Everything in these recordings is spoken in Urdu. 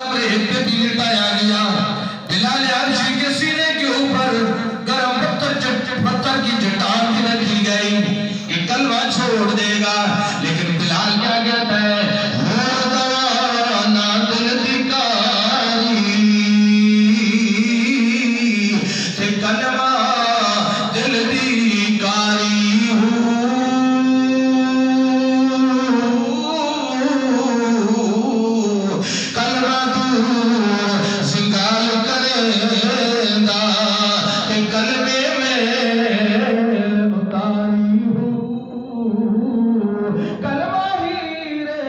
ایک پہ بھی لٹایا گیا، بلال حبشی کے سینے کے اوپر گرم پتھر کی چٹان کی رکھی گئی کہ کلمہ چھوڑ دے گا، لیکن بلال کیا کہتا ہے؟ ہو دوانا دل دکاری سے کلمہ دل دکاری ہوں، کلمہ سنگال کرے دا کہ کلمے میں اتاری ہوں، کلمہ ہیرے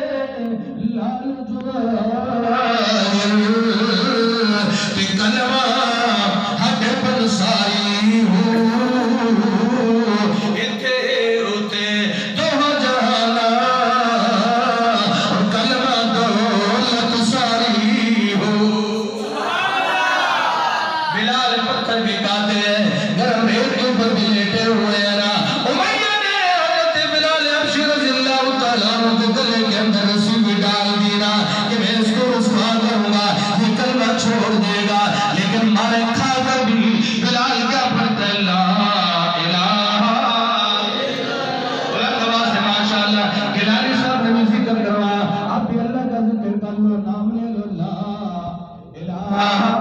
لال جوائر کہ کلمہ حق پنسائی ہوں، اتھے ہوتے دو جہانا کلمہ دولت ساری ہوں۔ بلال پتھر بھی کھاتے ہیں، گرم ریت کے اوپر بھی لیٹے ہوئے ہیں نا۔ امیہ نے حضرت بلال حبشی رضی اللہ تعالیٰ عنہ کے گلے کے اندر رسی بھی ڈال دی نا کہ میں اس کو رسوا کروں گا، یہ کلمہ چھوڑ دے گا، لیکن مارے کھا کر بھی بلال کیا پڑھتا ہے؟ لا الہ بلند آواز سے ماشاءاللہ گیلانی صاحب نے بھی ذکر کروایا، آپ بھی اللہ کا ذکر کر لو، نام لے لو، لا الہ